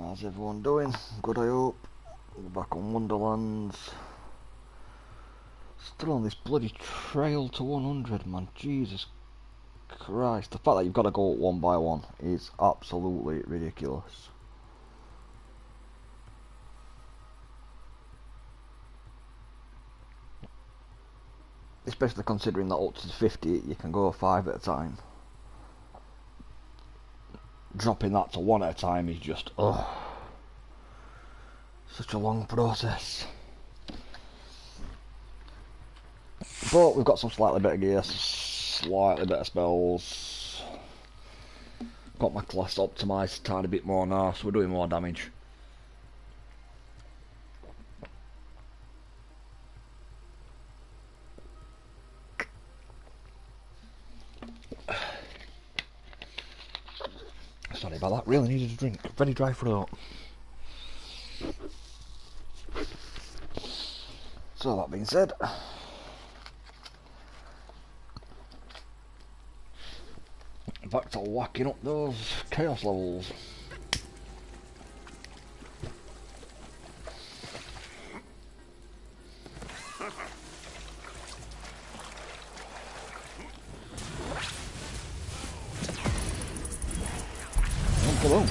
How's everyone doing? Good, I hope. We're back on Wonderlands. Still on this bloody trail to 100, man. Jesus Christ. The fact that you've got to go one by one is absolutely ridiculous. Especially considering that up to 50 you can go 5 at a time. Dropping that to 1 at a time is just, such a long process. But we've got some slightly better gear, slightly better spells. Got my class optimised a tiny bit more now, so we're doing more damage. Sorry about that, really needed a drink. Very dry throat. So that being said, back to whacking up those chaos levels. Hello.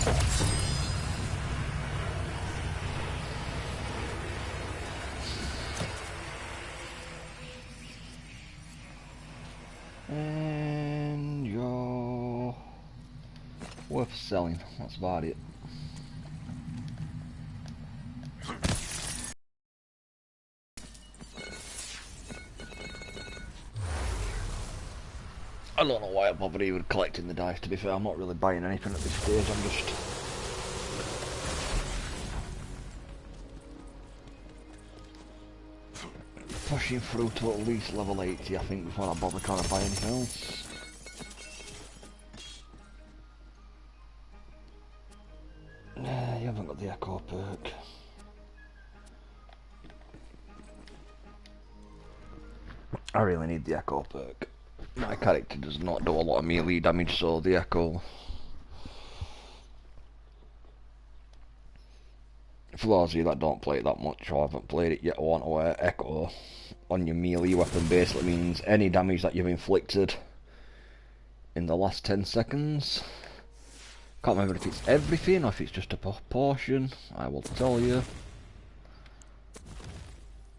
And you're worth selling, that's about it. I don't know why I bothered even collecting the dice, to be fair. I'm not really buying anything at this stage, I'm just pushing through to at least level 80, I think, before I bother trying to buy anything else. Nah, you haven't got the Echo perk. I really need the Echo perk. My character does not do a lot of melee damage, so the Echo... For those of you that don't play it that much or haven't played it yet or want to wear Echo on your melee weapon basically means any damage that you've inflicted in the last 10 seconds. Can't remember if it's everything or if it's just a proportion, I will tell you.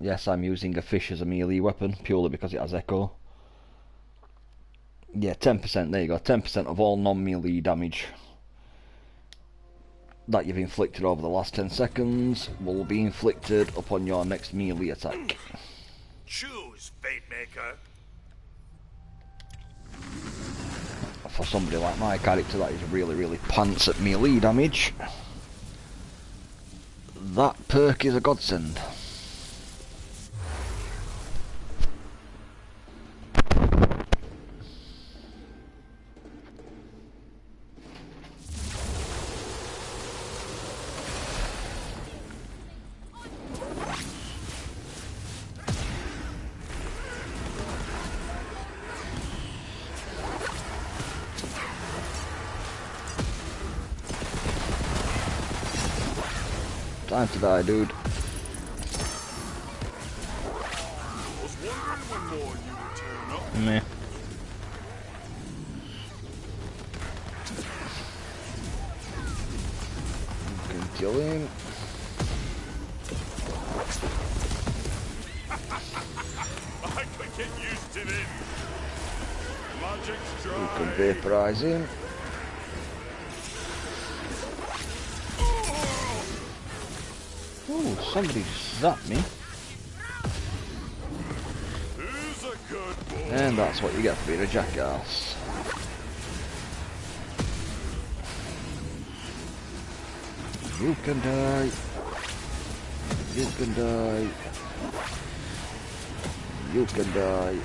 Yes, I'm using a fish as a melee weapon purely because it has Echo. Yeah, 10%, there you go, 10% of all non-melee damage that you've inflicted over the last 10 seconds will be inflicted upon your next melee attack. Choose, Fate Maker. For somebody like my character that is really pants at melee damage, that perk is a godsend. Time to die, dude. Was wondering when more you would turn up. Meh. You can kill him. I could get used to this. Magic's dry. You can vaporize him. Ooh, somebody zapped me. Who's a good boy? And that's what you get for being a jackass. You can die. You can die. You can die.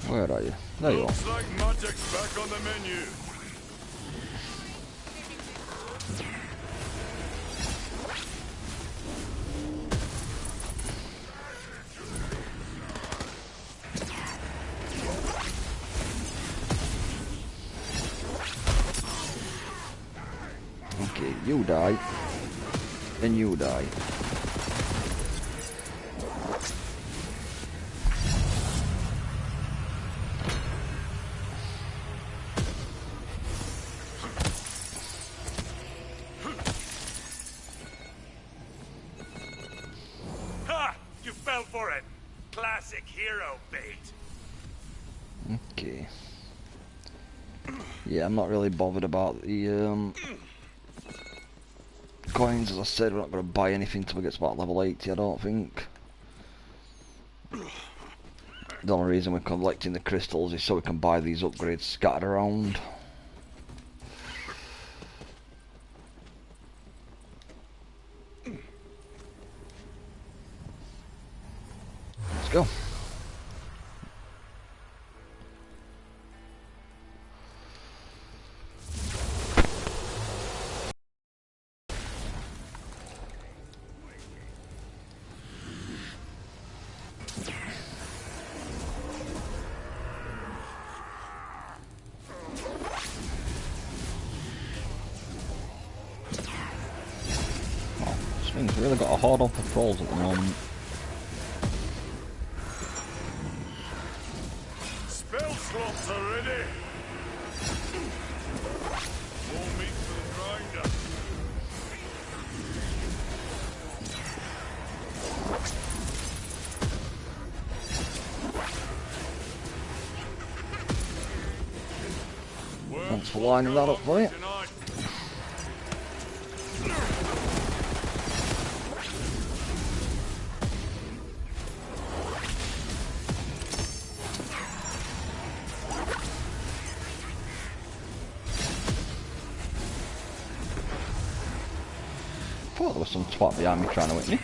Where are you? There you are. Looks like magic's back on the menu. You die. Then you die. Ha! You fell for it. Classic hero bait. Okay. Yeah, I'm not really bothered about the coins. As I said, we're not going to buy anything till we get to about level 80, I don't think. The only reason we're collecting the crystals is so we can buy these upgrades scattered around. Let's go. This thing's really got a hard on patrols at the moment. Spell slots are ready. More meat for the grinder. Thanks for lining that up for you. Tonight. I thought there was some twat behind me trying to hit me.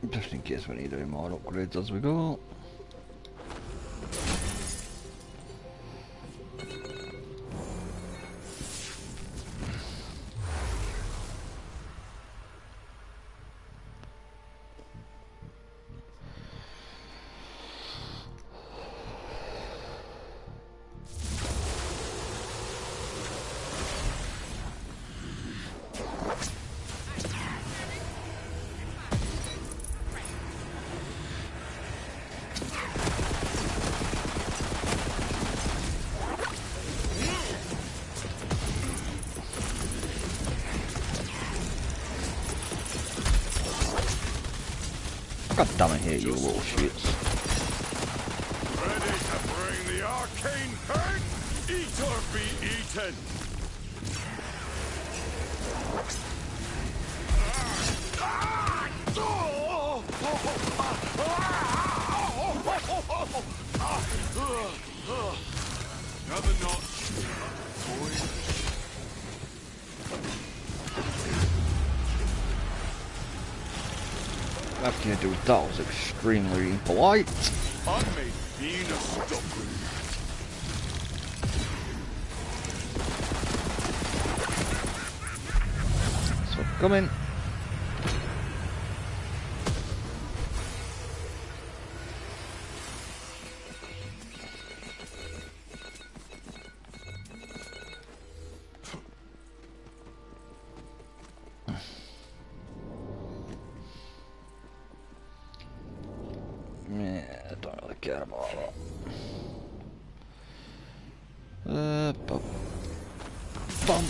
Just in case we need any more upgrades as we go. God damn it, here you little shits. Ready to bring the arcane pain? Eat or be eaten. Another notch. Nothing to do with that was extremely impolite. I made being a stopper. So come in. Yeah, I don't really care about that. Bump.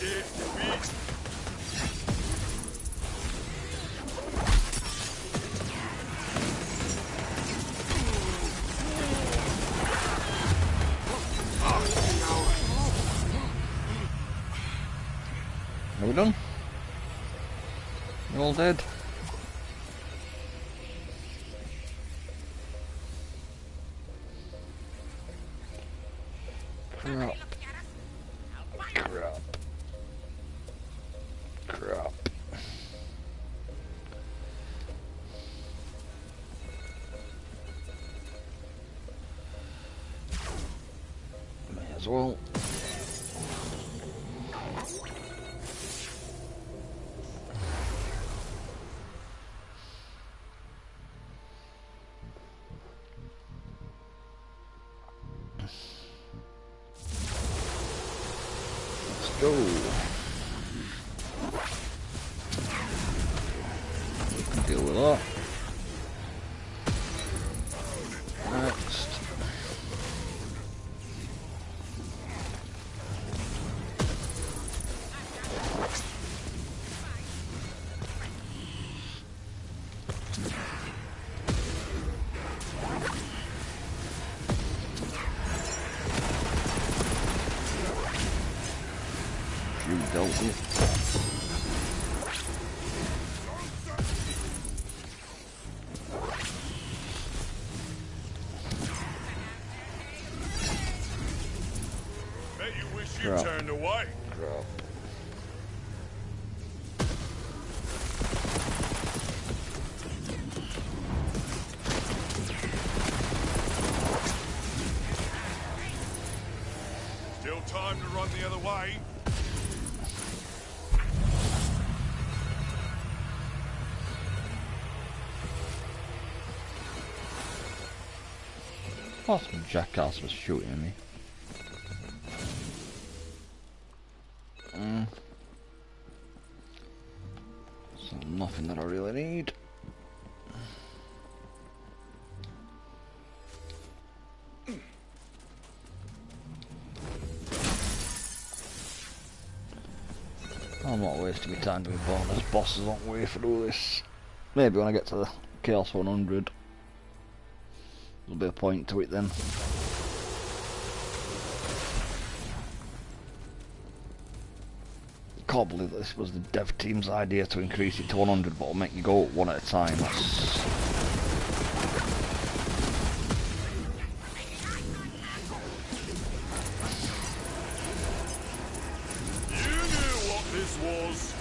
Are we done? You all dead? Crap. Crap. Crap. May as well. Go. Deal with that. Next. Dealt with. Bet you wish you Crap. turned away. Crap. Still time to run the other way. Oh, some jackass was shooting at me. So nothing that I really need. I'm not wasting my time doing bonus bosses on way for all this. Maybe when I get to the Chaos 100. There'll be a point to it then. Can't believe that this was the dev team's idea to increase it to 100, but I'll make you go one at a time. That's... You knew what this was.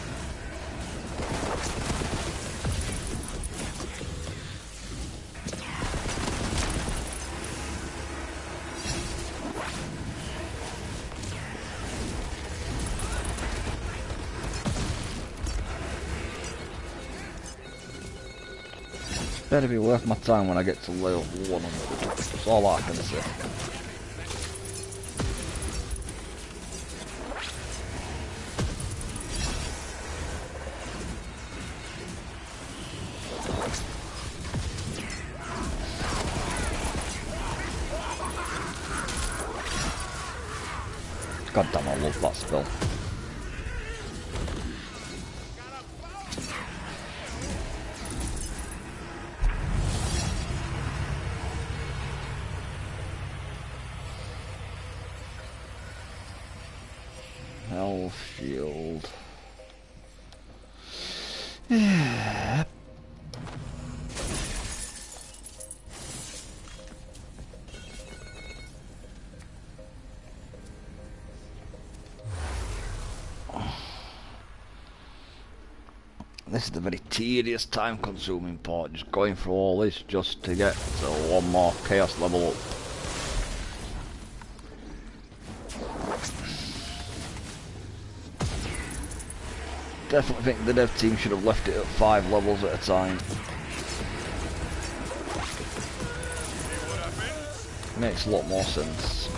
Better be worth my time when I get to level 100. That's all I can say. God damn, I love that spell. Health shield. Yeah. This is the very tedious, time-consuming part, just going through all this just to get to one more chaos level up. Definitely think the dev team should have left it at 5 levels at a time. Makes a lot more sense.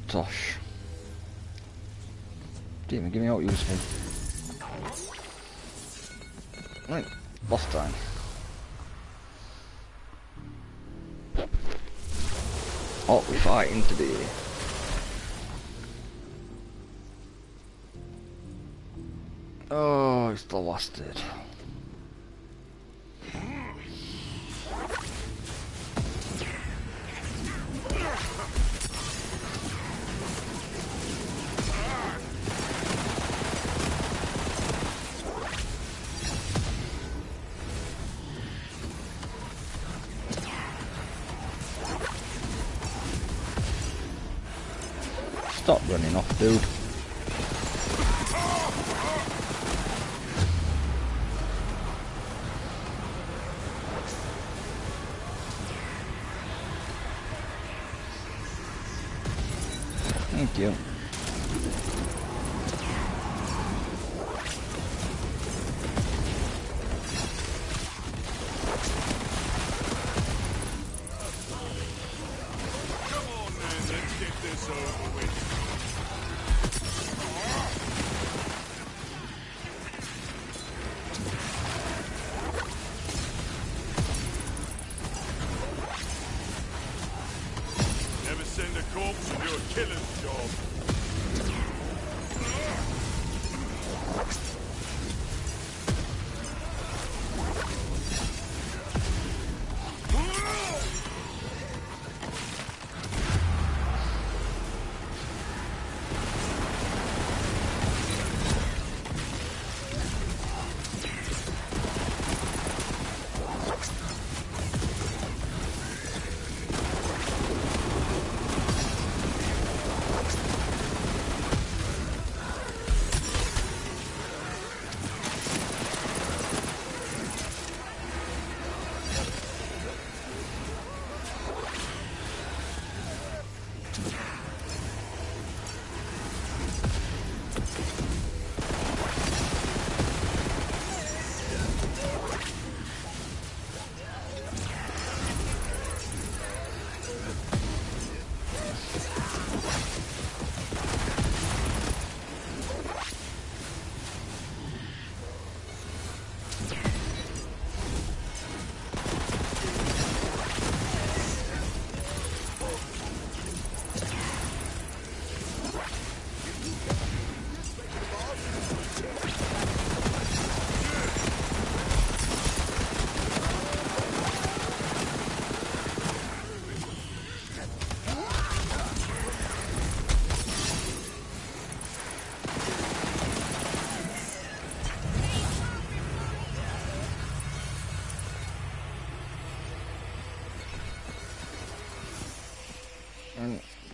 Tosh. Didn't even give me out useful. Right, boss time. What we fighting today? Oh, it's the bastard. Stop running off, dude. Thank you. Come on, man, let's get this over with. Never send a corpse to do a killer's job.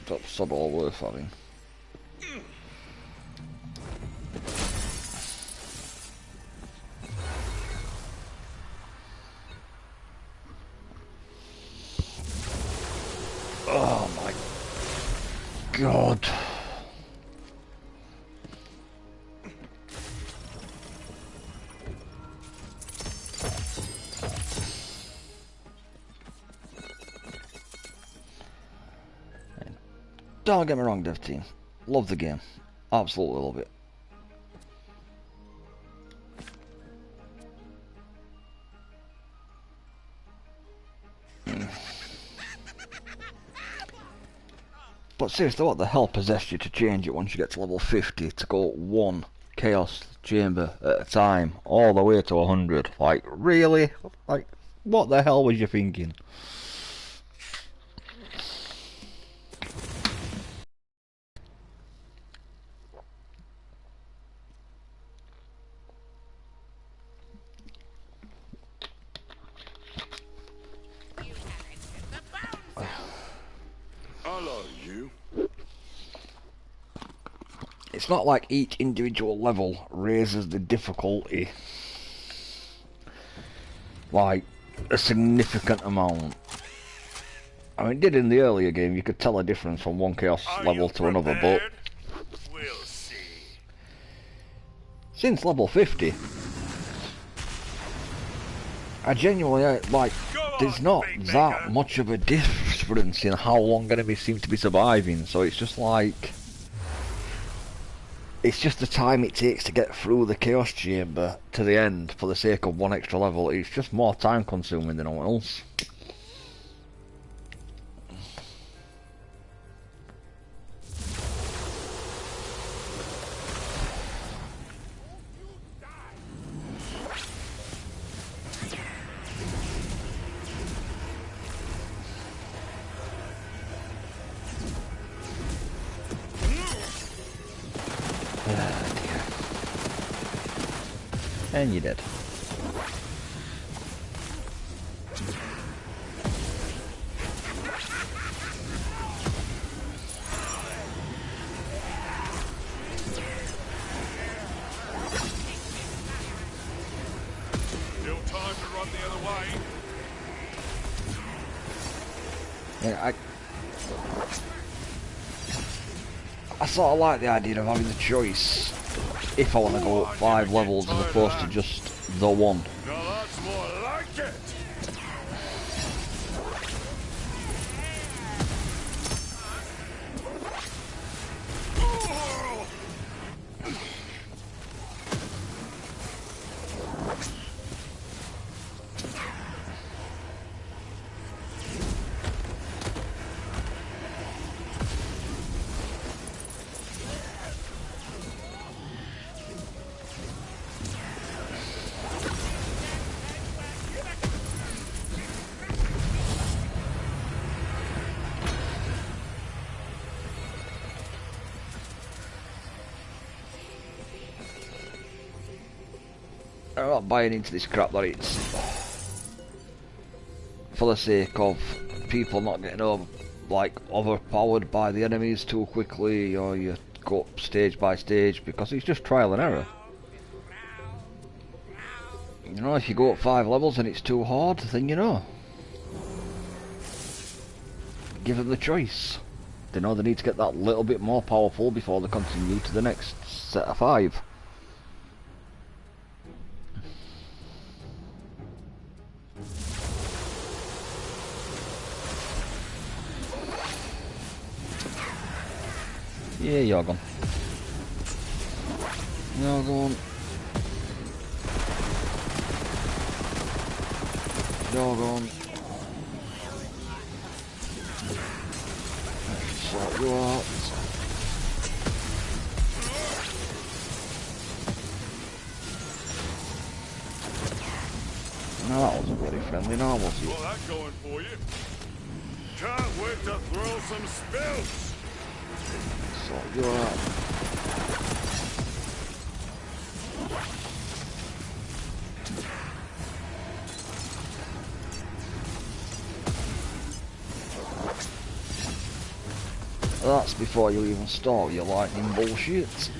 That's not all worth having. Oh my god. Don't get me wrong, dev team. Love the game. Absolutely love it. But seriously, what the hell possessed you to change it once you get to level 50 to go one Chaos Chamber at a time, all the way to 100? Like, really? Like, what the hell was you thinking? Hello, you. It's not like each individual level raises the difficulty like a significant amount. I mean, it did in the earlier game. You could tell a difference from one chaos level to another, but we'll see. Since level 50, I genuinely like. There's not that much of a desperate and seeing how long enemies seem to be surviving, so it's just like... It's just the time it takes to get through the Chaos Chamber to the end for the sake of one extra level. It's just more time consuming than all else. And you did. Still time to run the other way. Yeah, I sort of like the idea of having the choice if I want to go up 5 levels as opposed to just the one. Now that's more like it. I'm not buying into this crap that it's for the sake of people not getting overpowered by the enemies too quickly, or you go up stage by stage, because it's just trial and error. You know, if you go up 5 levels and it's too hard, then you know. Give them the choice. They know they need to get that little bit more powerful before they continue to the next set of 5. Yeah, you're gone. You're gone. You're gone. Sort you out. No, that wasn't very friendly, now was it? Well, that's going for you. Can't wait to throw some spills. Sort you out. That's before you even start your lightning bullshit. So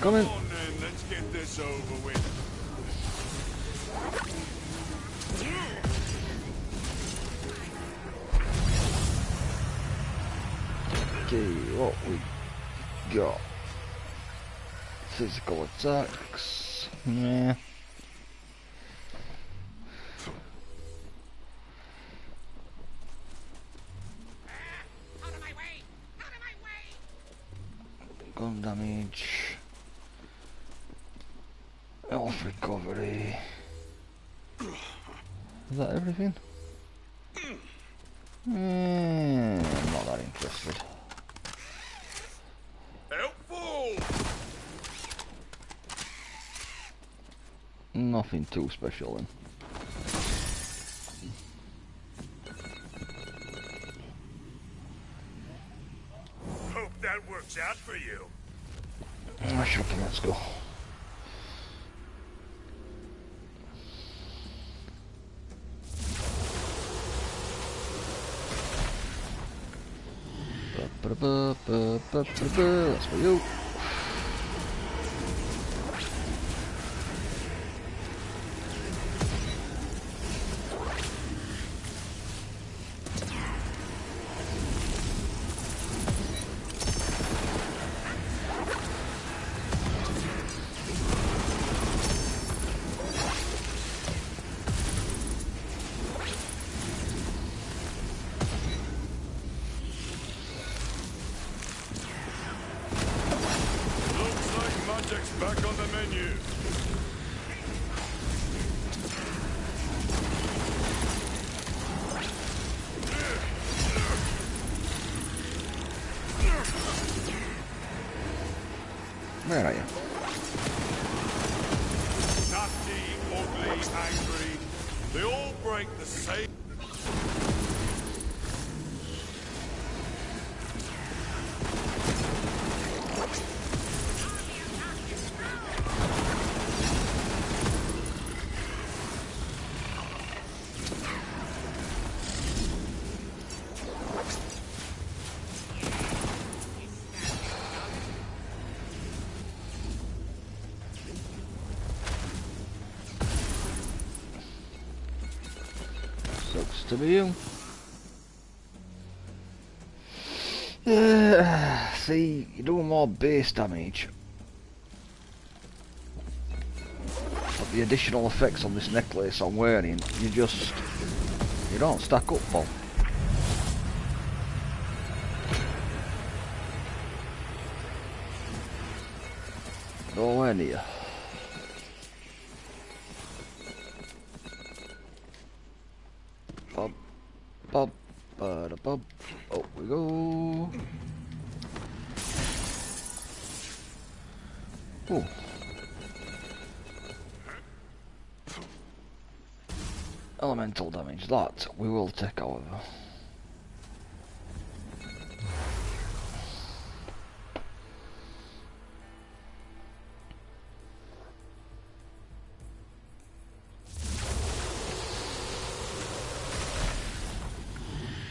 coming. Come on then, let's get this over with. Okay, what we got? Physical attacks. Yeah. Gun damage. Health recovery. Is that everything? I'm not that interested. Helpful! Nothing too special then. Hope that works out for you. Shocking, let's go. That's for you. Where are you? Nutty, ugly, angry. They all break the same. Sucks to be you. See, you're doing more base damage. But the additional effects on this necklace I'm wearing, you don't stack up for. Nowhere near. Bob, bob, bada bob. Up we go. Oh. Elemental damage, that we will take, however.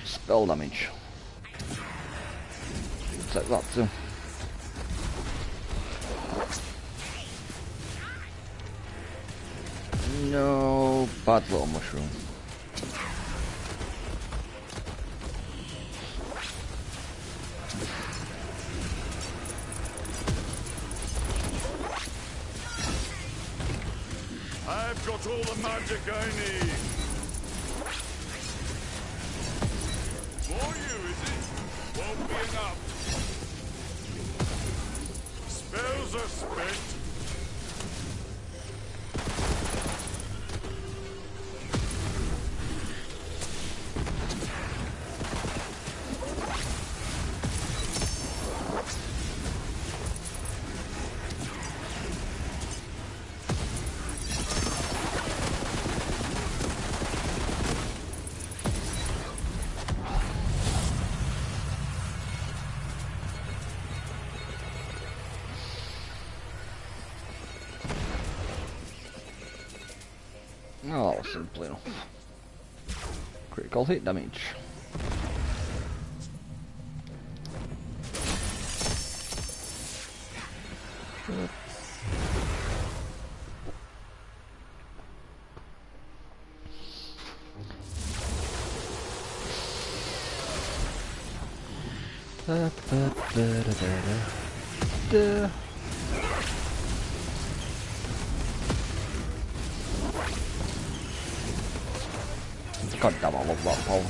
Spell damage. Take that too. No, bad little mushroom. I've got all the magic I need. For you, is it? Won't be enough. Spells are spent. Oh, that was simple enough. Critical hit damage. God damn, I love that pole.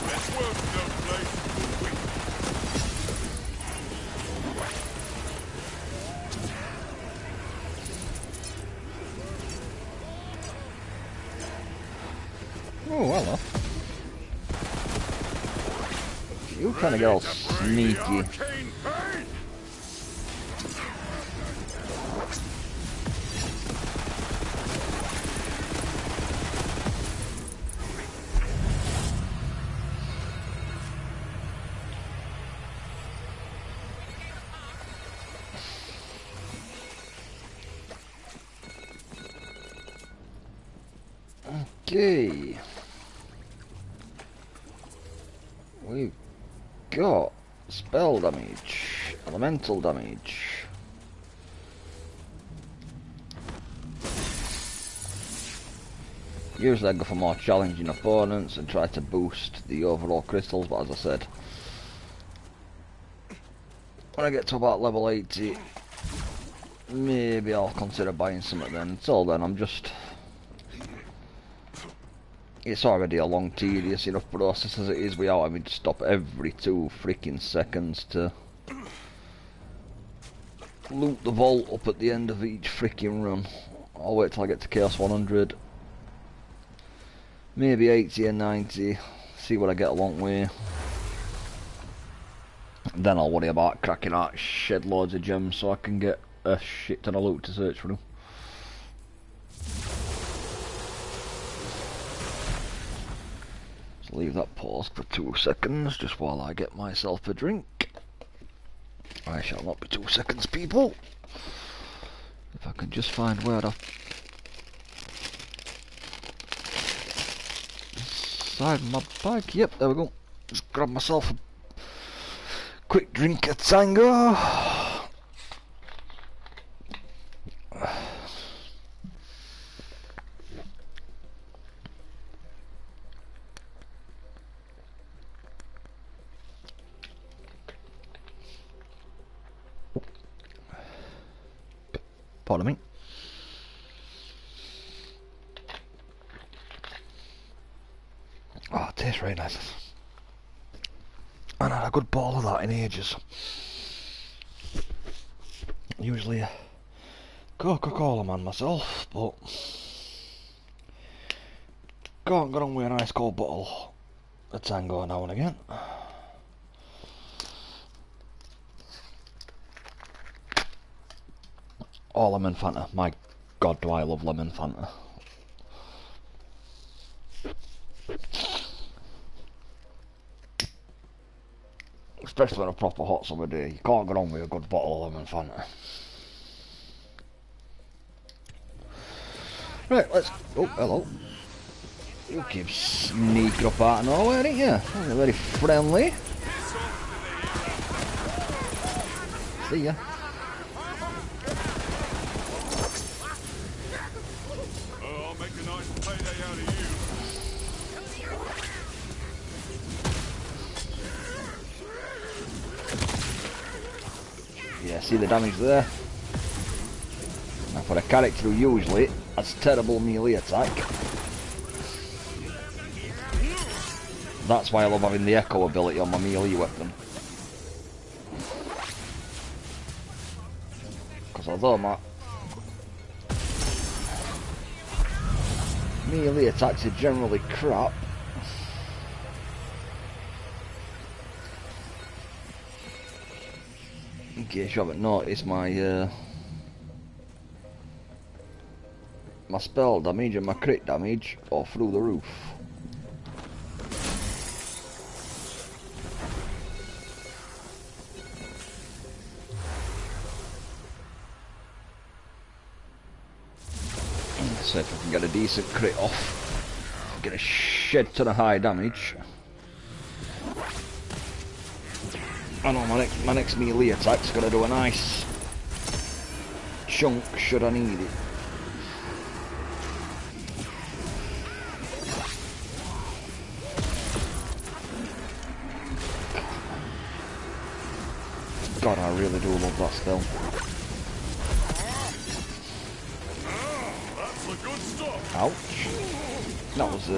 Let's work no place. Oh, hello. You trying to get all sneaky. Arcane pain. Okay. We've got spell damage, elemental damage. Usually I go for more challenging opponents and try to boost the overall crystals, but as I said, when I get to about level 80, maybe I'll consider buying some of them. Until then, it's already a long, tedious enough process as it is without having to stop every 2 freaking seconds to loot the vault up at the end of each freaking run. I'll wait till I get to Chaos 100. Maybe 80 and 90. see what I get along with. Then I'll worry about cracking out shed loads of gems so I can get a shit ton of loot to search for them. So leave that paused for 2 seconds just while I get myself a drink. I shall not be 2 seconds, people. If I can just find where I've inside my bag. Yep, there we go. Just grab myself a quick drink at Tango. Pardon me. Oh, it tastes very nice. I haven't had a good ball of that in ages. Usually a Coca-Cola man myself, but can't get on with a nice cold bottle of Tango now and again. Or lemon Fanta. My God, do I love lemon Fanta. Especially on a proper hot summer day. You can't get on with a good bottle of lemon Fanta. Right, let's... Oh, hello. You keep sneaking up out of nowhere, ain't you? You're very friendly. See ya. I'll make a nice payday out of you. Yeah, see the damage there? Now for a character who usually has terrible melee attack, that's why I love having the echo ability on my melee weapon. Because although my melee attacks are generally crap, in case you haven't noticed, my spell damage and my crit damage are through the roof. So if I can get a decent crit off, get a shed ton of high damage. I know my next melee attack's gonna do a nice chunk should I need it. God, I really do love that spell. That's the good stuff. Ouch. That was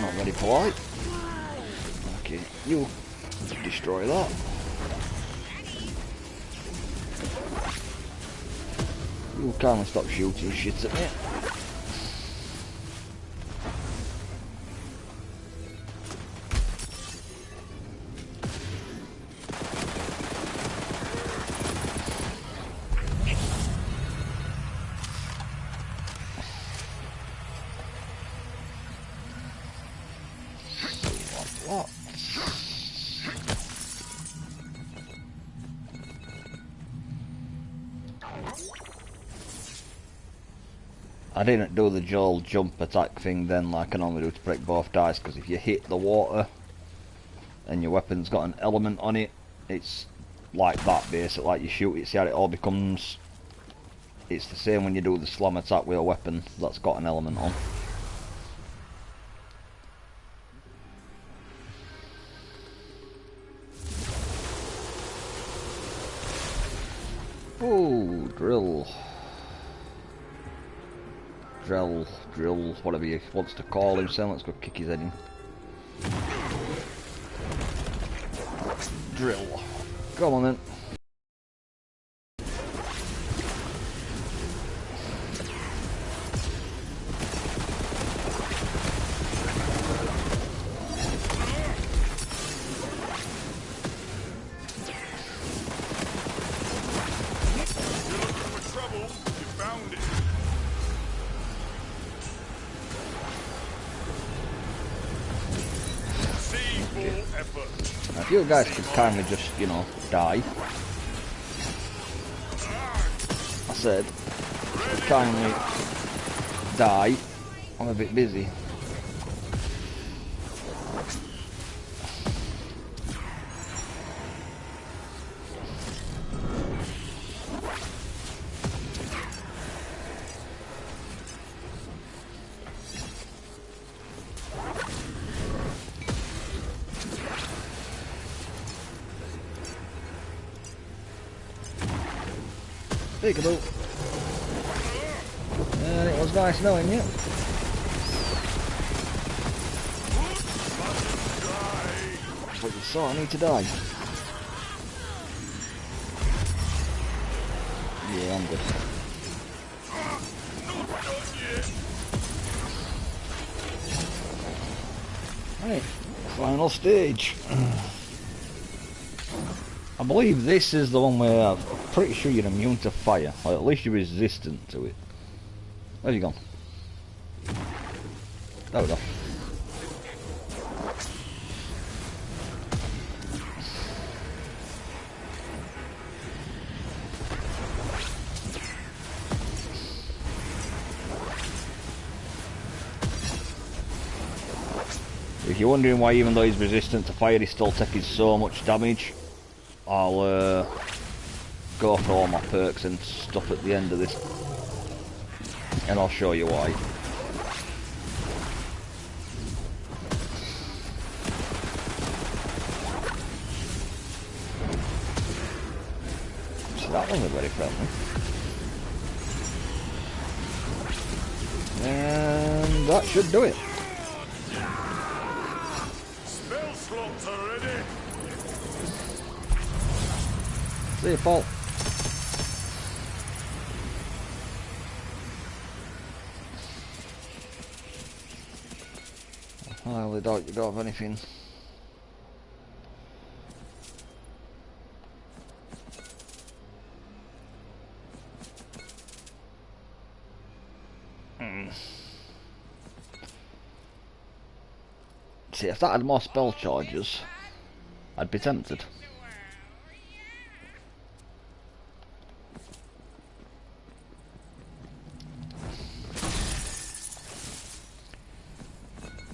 not very polite. Okay, you destroy that. You can't stop shooting shit at me. What? I didn't do the dual jump attack thing then like I normally do to break both dice, because if you hit the water and your weapon's got an element on it, it's like that basically, like you shoot it, see how it all becomes, it's the same when you do the slam attack with a weapon that's got an element on. Oh, drill, whatever he wants to call himself. Let's go kick his head in. Drill. Come on then. If you guys could kindly just, you know, die. I said, kindly die. I'm a bit busy. Peekaboo. And it was nice knowing you. But you saw I need to die. Yeah, I'm good. Right, final stage. I believe this is the one where I'm pretty sure you're immune to fire, or at least you're resistant to it. Where's he gone? There we go. If you're wondering why even though he's resistant to fire he's still taking so much damage, I'll go for all my perks and stuff at the end of this and I'll show you why. So that wasn't very friendly. And that should do it. Spell slots are ready. See you, Paul. I highly doubt you got anything. See, if that had more spell charges, I'd be tempted.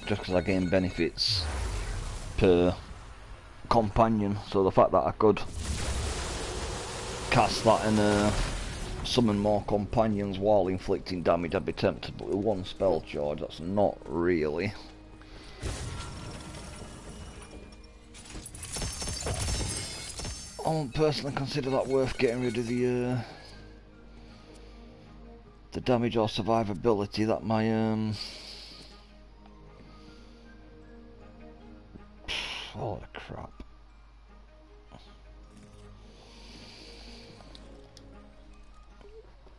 Just because I gain benefits per companion, so the fact that I could cast that and summon more companions while inflicting damage, I'd be tempted, but with one spell charge, that's not really. I won't personally consider that worth getting rid of the damage or survivability that my oh crap.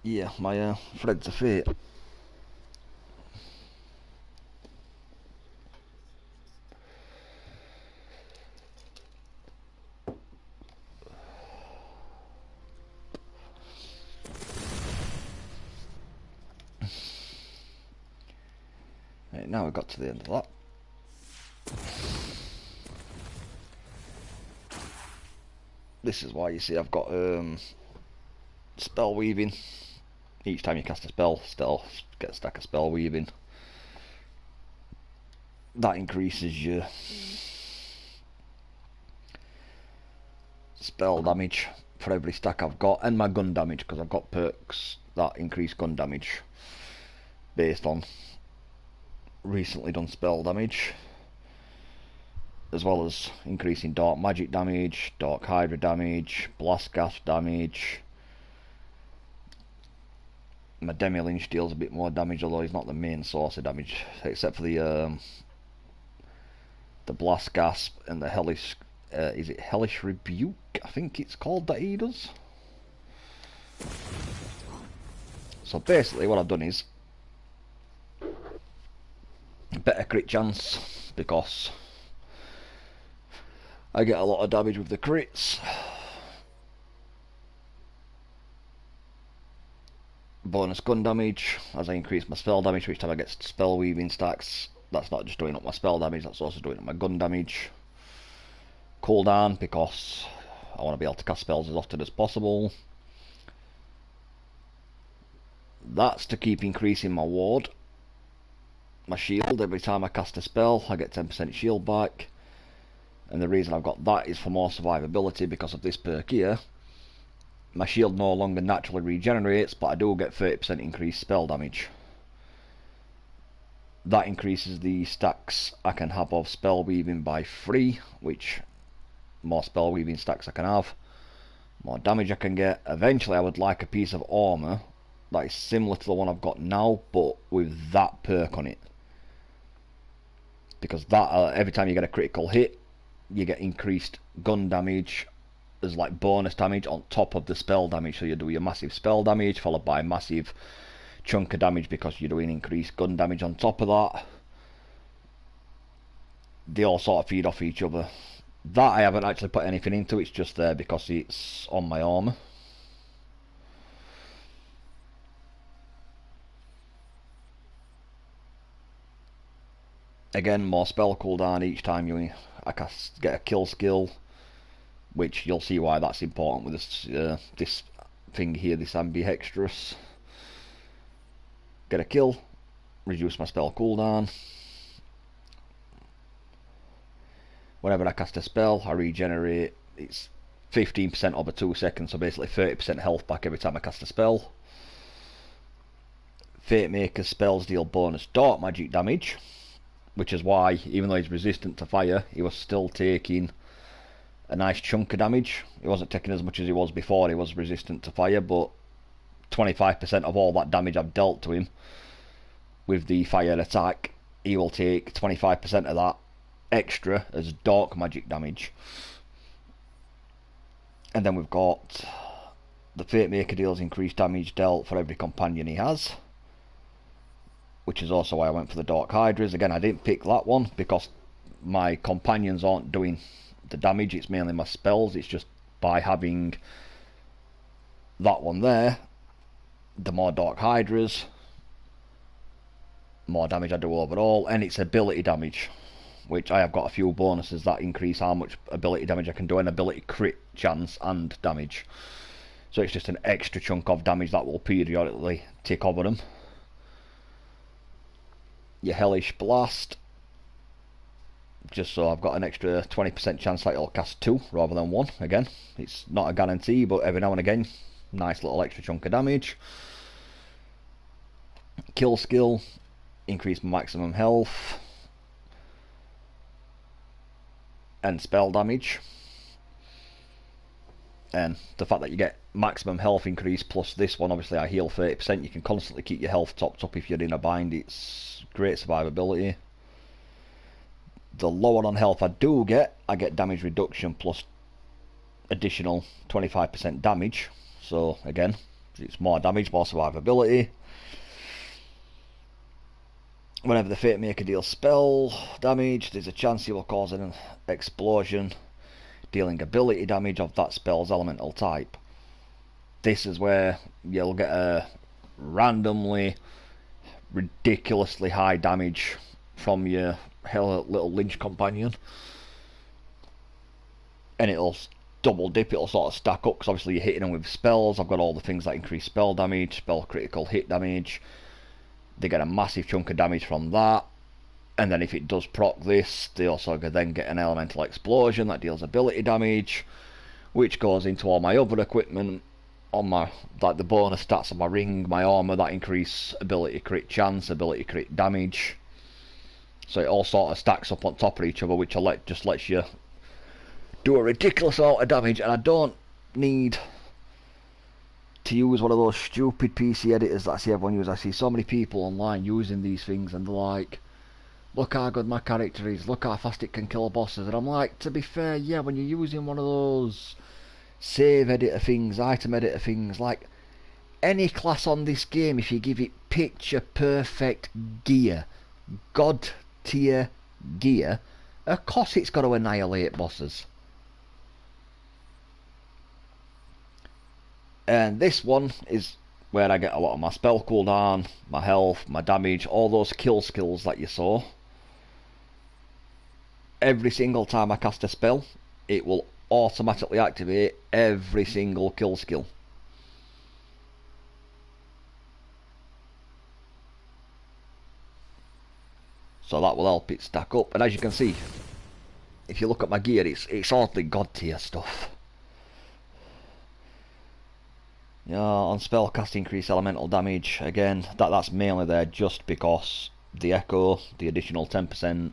Yeah, my Threads of Fate. Right, now we've got to the end of that. This is why you see I've got spell weaving. Each time you cast a spell, still get a stack of spell weaving. That increases your spell damage for every stack I've got, and my gun damage, because I've got perks that increase gun damage based on recently done spell damage, as well as increasing dark magic damage, dark hydra damage, blast gas damage. My Demi-Lynch deals a bit more damage, although he's not the main source of damage, except for the blast gasp and the hellish. Is it hellish rebuke? I think it's called that he does. So basically, what I've done is better crit chance because I get a lot of damage with the crits. Bonus gun damage as I increase my spell damage. Each time I get spell weaving stacks, that's not just doing up my spell damage, that's also doing up my gun damage. cooldown because I want to be able to cast spells as often as possible. That's to keep increasing my ward. My shield, every time I cast a spell I get 10% shield back, and the reason I've got that is for more survivability because of this perk here. My shield no longer naturally regenerates, but I do get 30% increased spell damage. That increases the stacks I can have of spell weaving by 3, which more spell weaving stacks I can have, more damage I can get. Eventually I would like a piece of armour that is similar to the one I've got now, but with that perk on it. Because that every time you get a critical hit, you get increased gun damage as like bonus damage on top of the spell damage. So you do your massive spell damage followed by a massive chunk of damage because you're doing increased gun damage on top of that. They all sort of feed off each other. That I haven't actually put anything into, it's just there because it's on my armour. Again, more spell cooldown each time I get a kill skill, which you'll see why that's important with this thing here, this ambidextrous. Get a kill, reduce my spell cooldown. Whenever I cast a spell, I regenerate. It's 15% over 2 seconds, so basically 30% health back every time I cast a spell. Fate Maker's spells deal bonus dark magic damage, which is why, even though he's resistant to fire, he was still taking a nice chunk of damage. He wasn't taking as much as he was before he was resistant to fire, but 25% of all that damage I've dealt to him with the fire attack, he will take 25% of that extra as dark magic damage. And then we've got the Fate Maker deals increased damage dealt for every companion he has, which is also why I went for the Dark Hydras. Again, I didn't pick that one because my companions aren't doing the damage, it's mainly my spells. It's just by having that one there, the more Dark Hydras, more damage I do overall, and it's ability damage, which I have got a few bonuses that increase how much ability damage I can do, and ability crit chance and damage. So it's just an extra chunk of damage that will periodically tick over them. Your Hellish Blast, just so I've got an extra 20% chance that it'll cast 2 rather than 1. Again, it's not a guarantee, but every now and again, nice little extra chunk of damage. Kill skill, increase maximum health and spell damage. And the fact that you get maximum health increase plus this one, obviously I heal 30%, you can constantly keep your health topped up if you're in a bind. It's great survivability. The lower on health I do get, I get damage reduction plus additional 25% damage. So again, it's more damage, more survivability. Whenever the Fate Maker deals spell damage, there's a chance he will cause an explosion, dealing ability damage of that spell's elemental type. This is where you'll get a randomly ridiculously high damage from your little Lynch companion, and it'll double dip, it'll sort of stack up because obviously you're hitting them with spells. I've got all the things that increase spell damage, spell critical hit damage. They get a massive chunk of damage from that, and then if it does proc this, they also then get an elemental explosion that deals ability damage, which goes into all my other equipment on my, like the bonus stats on my ring, my armour, that increase ability crit chance, ability crit damage. So it all sort of stacks up on top of each other, which just lets you do a ridiculous amount of damage. And I don't need to use one of those stupid PC editors that I see everyone use. I see so many people online using these things and they're like, look how good my character is, look how fast it can kill bosses. And I'm like, to be fair, yeah, when you're using one of those save editor things, item editor things, like any class on this game, if you give it picture perfect gear, god tier gear, of course it's got to annihilate bosses. And this one is where I get a lot of my spell cooldown, my health, my damage, all those kill skills that you saw. Every single time I cast a spell, it will automatically activate every single kill skill. So that will help it stack up. And as you can see, if you look at my gear, it's hardly god tier stuff. Yeah, on spell cast increase elemental damage. Again, that's mainly there just because the echo, the additional 10%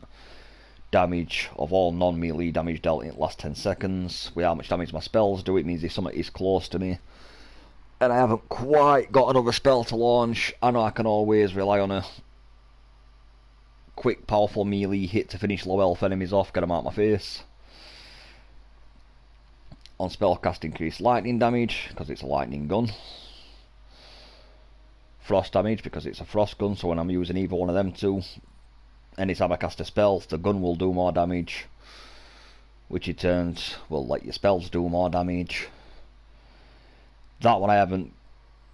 damage of all non-melee damage dealt in the last 10 seconds. With how much damage my spells do, it means if something is close to me and I haven't quite got another spell to launch, I know I can always rely on a quick powerful melee hit to finish low health enemies off, get them out of my face. On spell cast increase lightning damage because it's a lightning gun. Frost damage because it's a frost gun, so when I'm using either one of them two, anytime I cast a spell, the gun will do more damage, which in turn will let your spells do more damage. That one I haven't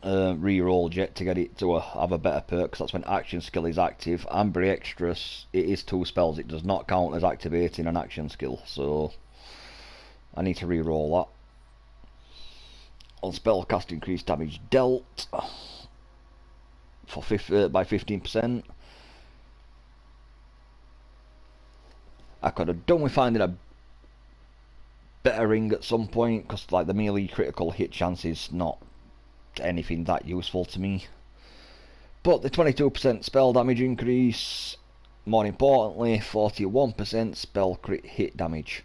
re-rolled yet to get it to have a better perk, because that's when action skill is active. Ambidextrous, it is 2 spells, it does not count as activating an action skill, so I need to re-roll that. On spell cast increase damage dealt for by 15%. I could have done with finding a better ring at some point, because like the melee critical hit chance is not anything that useful to me. But the 22% spell damage increase, more importantly 41% spell crit hit damage.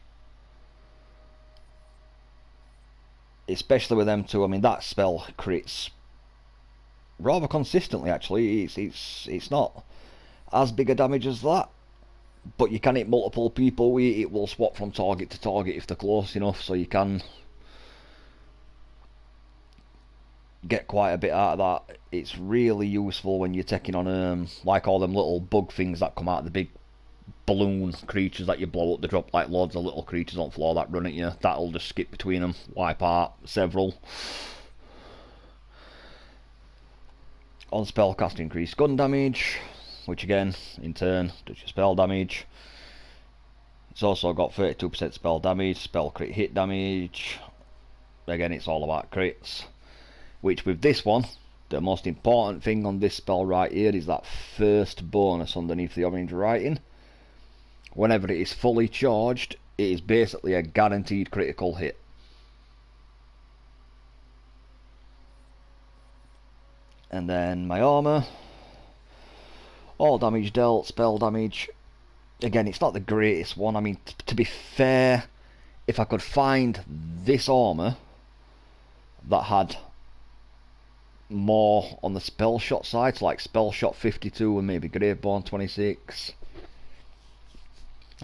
Especially with them two, I mean that spell crits rather consistently actually. It's not as big a damage as that, but you can hit multiple people. It will swap from target to target if they're close enough, so you can get quite a bit out of that. It's really useful when you're taking on like all them little bug things that come out of the big balloon creatures that you blow up. They drop like loads of little creatures on the floor that run at you. That'll just skip between them, wipe out several. On spell cast increase gun damage, which again in turn does your spell damage. It's also got 32% spell damage, spell crit hit damage. Again, it's all about crits, which with this one, the most important thing on this spell right here is that first bonus underneath the orange writing. Whenever it is fully charged, it is basically a guaranteed critical hit. And then my armour, all damage dealt, spell damage. Again, it's not the greatest one. I mean, to be fair, if I could find this armour that had more on the spell shot side, so like spell shot 52 and maybe Graveborn 26,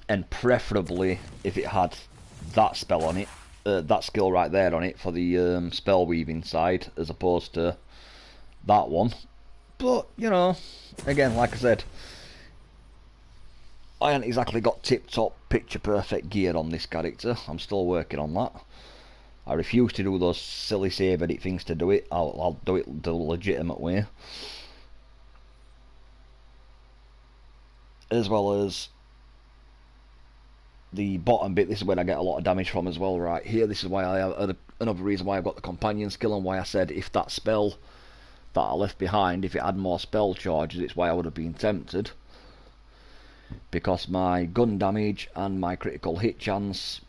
and preferably if it had that spell on it, that skill right there on it for the spell weaving side, as opposed to that one. But you know, again, like I said, I haven't exactly got tip-top picture perfect gear on this character. I'm still working on that. I refuse to do those silly save edit things to do it. I'll do it the legitimate way, as well as the bottom bit. This is where I get a lot of damage from as well, right here. This is why I have another reason why I've got the companion skill, and why I said if that spell that I left behind, if it had more spell charges, it's why I would have been tempted, because my gun damage and my critical hit chance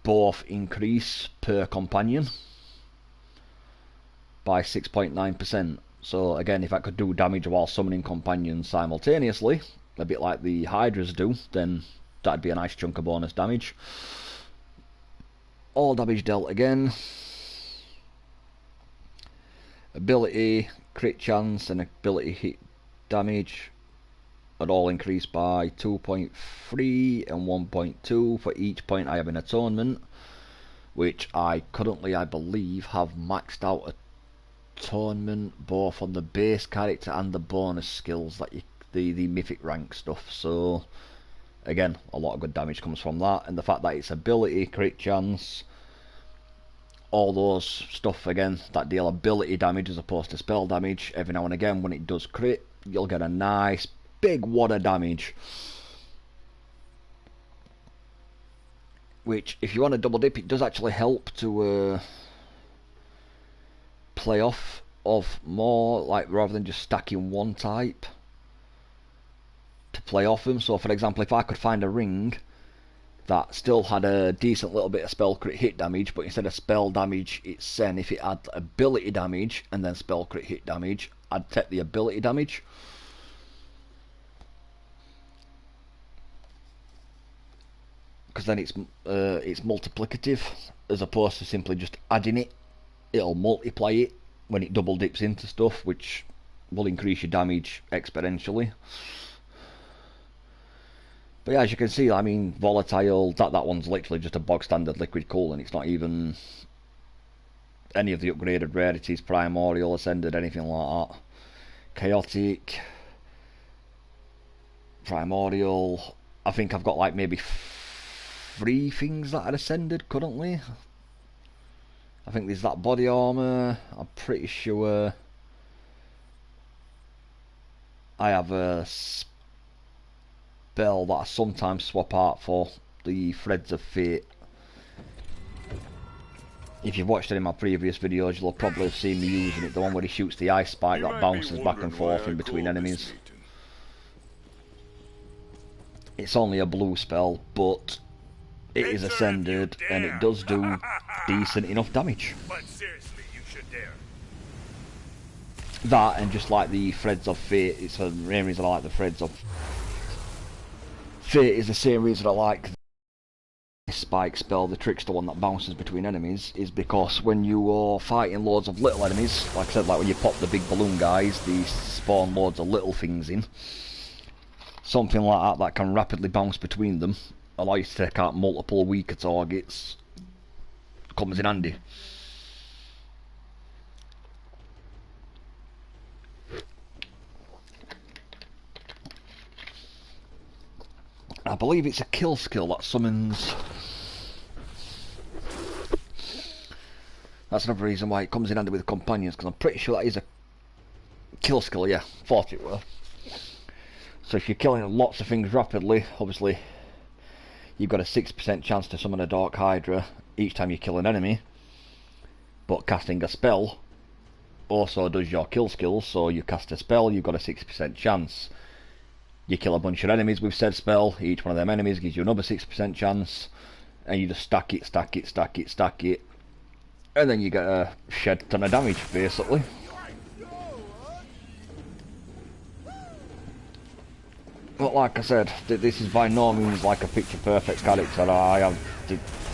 both increase per companion by 6.9%. So again, if I could do damage while summoning companions simultaneously, a bit like the Hydras do, then that'd be a nice chunk of bonus damage. All damage dealt again. Ability, crit chance and ability hit damage would all increase by 2.3 and 1.2 for each point I have in Atonement, which I currently, I believe, have maxed out Atonement both on the base character and the bonus skills, that the mythic rank stuff. So again, a lot of good damage comes from that, and the fact that it's ability, crit chance, all those stuff again that deal ability damage as opposed to spell damage. Every now and again when it does crit, you'll get a nice big wad of damage. which, if you want to double dip, it does actually help to play off of more, like rather than just stacking one type to play off them. So for example, if I could find a ring that still had a decent little bit of spell crit hit damage, but instead of spell damage it's Sen, if it had ability damage and then spell crit hit damage, I'd take the ability damage. Because then it's multiplicative as opposed to simply just adding it. It'll multiply it when it double dips into stuff, which will increase your damage exponentially. But yeah, as you can see, I mean, volatile, that one's literally just a bog standard liquid cooling. It's not even any of the upgraded rarities, primordial, ascended, anything like that. Chaotic, primordial. I think I've got like maybe 3 things that are ascended currently. I think there's that body armor. I'm pretty sure I have a spell that I sometimes swap out for the Threads of Fate. If you've watched any of my previous videos, you'll probably have seen me using it, the one where he shoots the ice spike that bounces back and forth in between enemies. It's only a blue spell, but it is ascended and it does do decent enough damage. But seriously, you should dare. That and just like the Threads of Fate, it's the main reason I like the Threads of Fate is the same reason I like the spike spell, the trickster one that bounces between enemies, is because when you are fighting loads of little enemies, like I said, like when you pop the big balloon guys, they spawn loads of little things in. Something like that can rapidly bounce between them, allow you to take out multiple weaker targets, comes in handy. I believe it's a kill skill that summons. That's another reason why it comes in handy with companions, because I'm pretty sure that is a kill skill, yeah, thought it were. So if you're killing lots of things rapidly, obviously you've got a 6% chance to summon a Dark Hydra each time you kill an enemy, but casting a spell also does your kill skills, so you cast a spell, you've got a 6% chance. You kill a bunch of enemies with said spell, each one of them enemies gives you another 6% chance, and you just stack it, stack it, stack it, stack it, and then you get a shed ton of damage, basically. But like I said, this is by no means like a picture perfect character.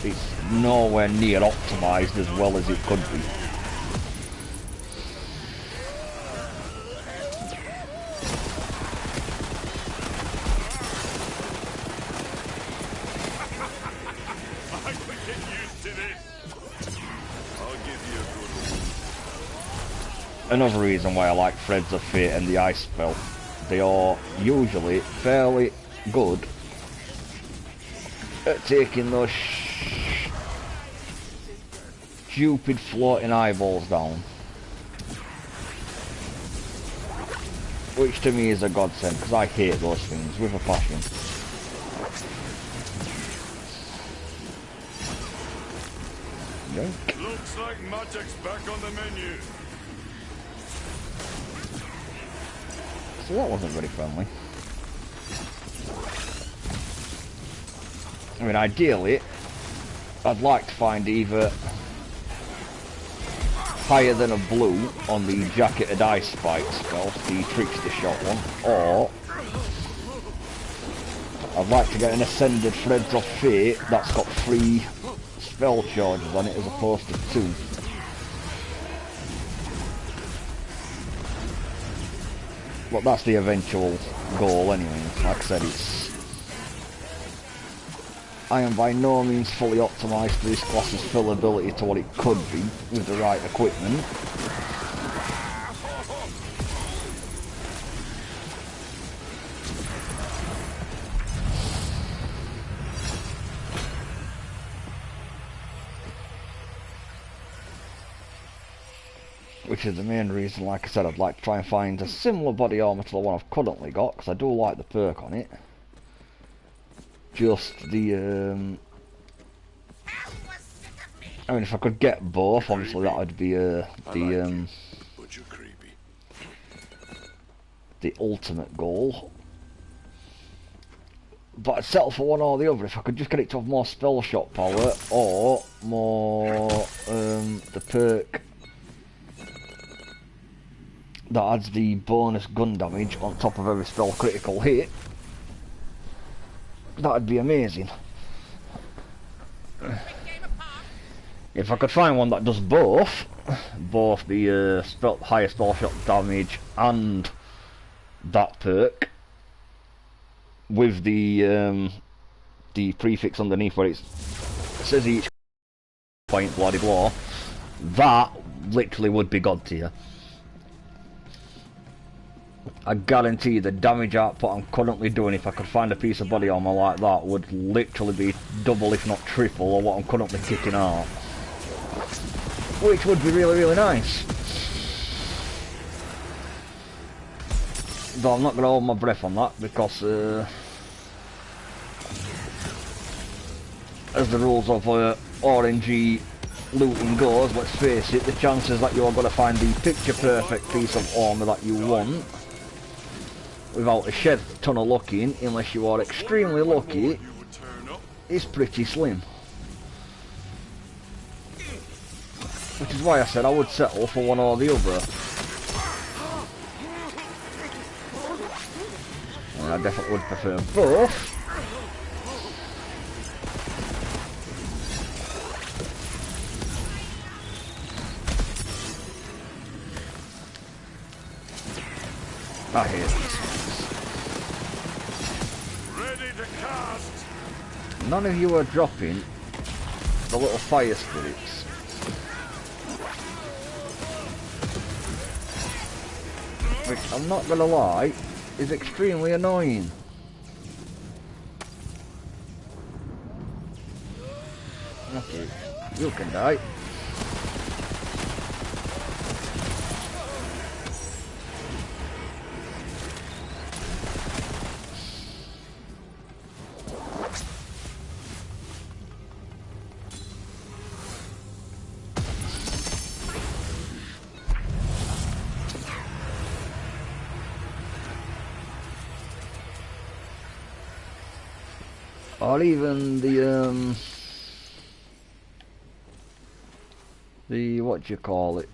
It's nowhere near optimised as well as it could be. Another reason why I like Threads of Fate and the Ice Spell, they are usually fairly good at taking those stupid floating eyeballs down, which to me is a godsend, because I hate those things with a passion. Yoink. Looks like magic's back on the menu. So that wasn't very friendly. I mean, ideally, I'd like to find either higher than a blue on the Jacketed Ice Spike spell, the Trickster Shot one, or I'd like to get an Ascended Threads of Fate that's got 3 spell charges on it as opposed to 2. But that's the eventual goal anyway. Like I said, I am by no means fully optimised for this class's full ability to what it could be with the right equipment. Which is the main reason, like I said, I'd like to try and find a similar body armour to the one I've currently got, because I do like the perk on it. Just the I mean, if I could get both, obviously that would be But you're creepy. the ultimate goal. But I'd settle for one or the other if I could just get it to have more spell shot power or more the perk that adds the bonus gun damage on top of every spell critical hit. That'd be amazing. If I could find one that does both the higher spell shot damage and that perk, with the prefix underneath where it says each point bloody blah, that literally would be god tier. I guarantee the damage output I'm currently doing, if I could find a piece of body armor like that, would literally be double if not triple of what I'm currently kicking out. Which would be really, really nice. Though I'm not going to hold my breath on that, because as the rules of RNG looting goes, let's face it, the chances that you're going to find the picture perfect piece of armour that you want without a shed ton of looking, unless you are extremely lucky, is pretty slim. Which is why I said I would settle for one or the other. And I definitely would prefer both. I hate this. Ready to cast. None of you are dropping the little fire spirits. Which, I'm not gonna lie, is extremely annoying. Okay, you can die. Or even the what do you call it?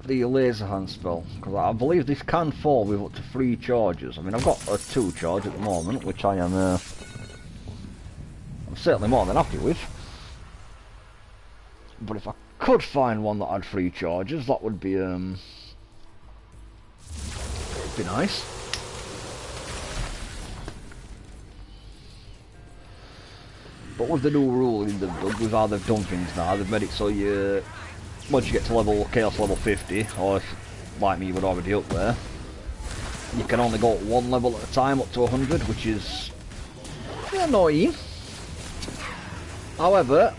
The laser hand spell, because I believe this can fall with up to 3 charges. I mean, I've got a 2 charge at the moment, which I'm certainly more than happy with. But if I could find one that had 3 charges, that would be nice. But with the new ruling they've done, with how they've done things now, they've made it so you, once you get to Chaos level 50, or if, like me, you were already up there, you can only go at 1 level at a time, up to 100, which is annoying. However,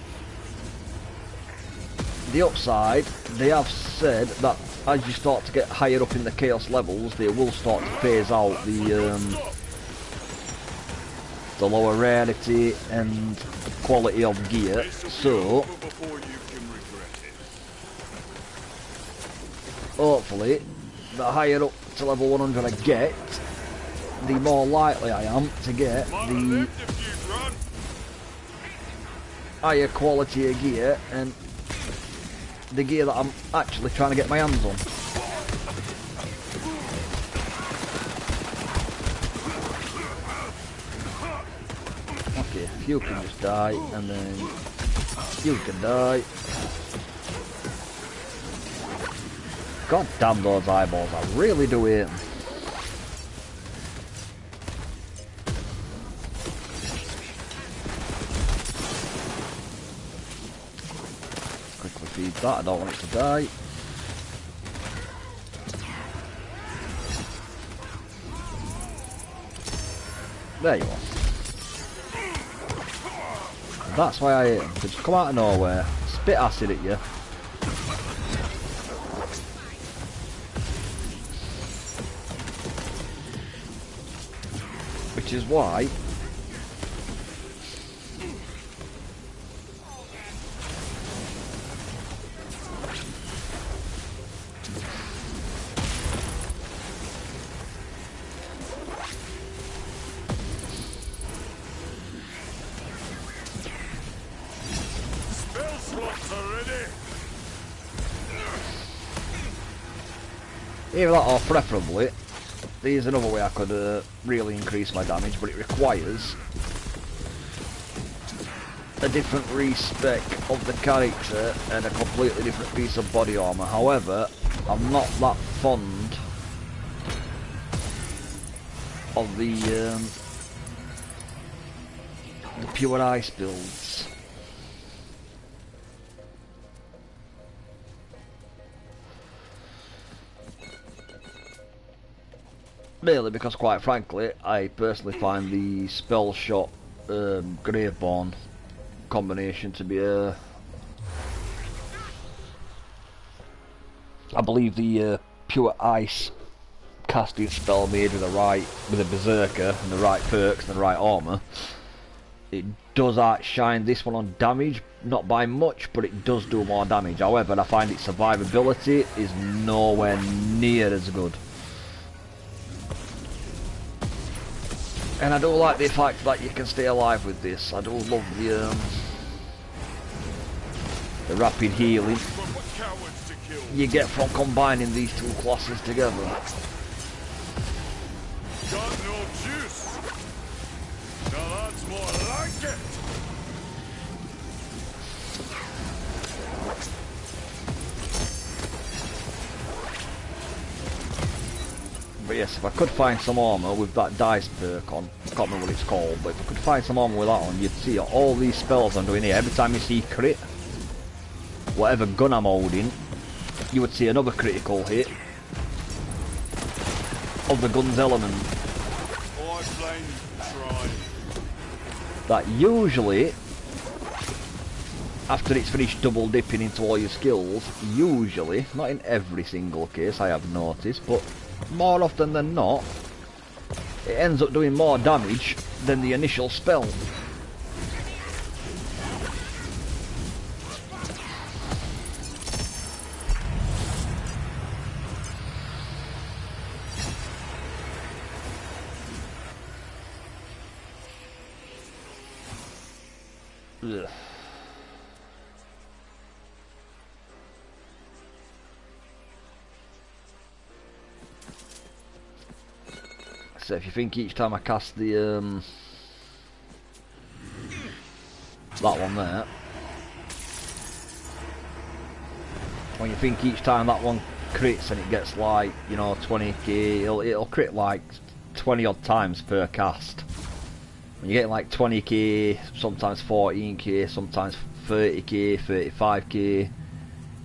the upside, they have said that as you start to get higher up in the Chaos levels, they will start to phase out the lower rarity and quality of gear, so hopefully the higher up to level 100 I get, the more likely I am to get the higher quality of gear and the gear that I'm actually trying to get my hands on. Okay, you can just die, and then you can die. God damn those eyeballs, I really do hate them. Quickly feed that, I don't want it to die. There you are. That's why I hate them. They just come out of nowhere, spit acid at you. Which is why Either that or preferably, there's another way I could really increase my damage, but it requires a different respec of the character and a completely different piece of body armour. However, I'm not that fond of the pure ice builds. Mainly because, quite frankly, I personally find the spell shot Graveborn combination to be I believe the pure ice casting spell made with a berserker and the right perks and the right armour, it does outshine this one on damage, not by much, but it does do more damage. However, I find its survivability is nowhere near as good. And I do like the fact that you can stay alive with this. I do love the rapid healing you get from combining these two classes together. Got no juice. Now that's more like it. But yes, if I could find some armour with that dice perk on, I can't remember what it's called, but if I could find some armour with that on, you'd see all these spells I'm doing here. Every time you see crit, whatever gun I'm holding, you would see another critical hit of the gun's element. That usually, after it's finished double dipping into all your skills, usually, not in every single case I have noticed, but more often than not, it ends up doing more damage than the initial spell. Ugh. So if you think each time I cast the that one there, when you think each time that one crits and it gets like, you know, 20k, it'll crit like 20 odd times per cast. When you get like 20k, sometimes 14k, sometimes 30k, 35k,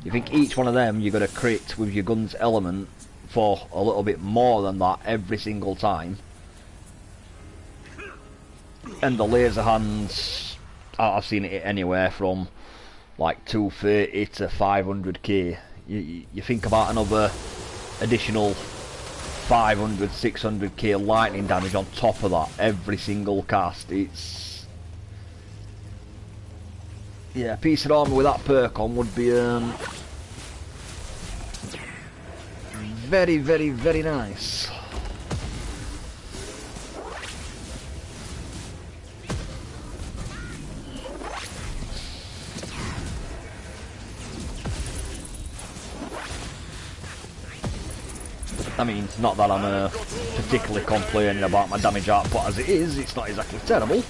you think each one of them you're going to crit with your gun's element for a little bit more than that every single time. And the laser hands, I've seen it anywhere from like 230 to 500k. You think about another additional 500, 600k lightning damage on top of that every single cast. It's, yeah, a piece of armour with that perk on would be very, very, very nice. I mean, not that I'm particularly complaining about my damage output as it is, it's not exactly terrible.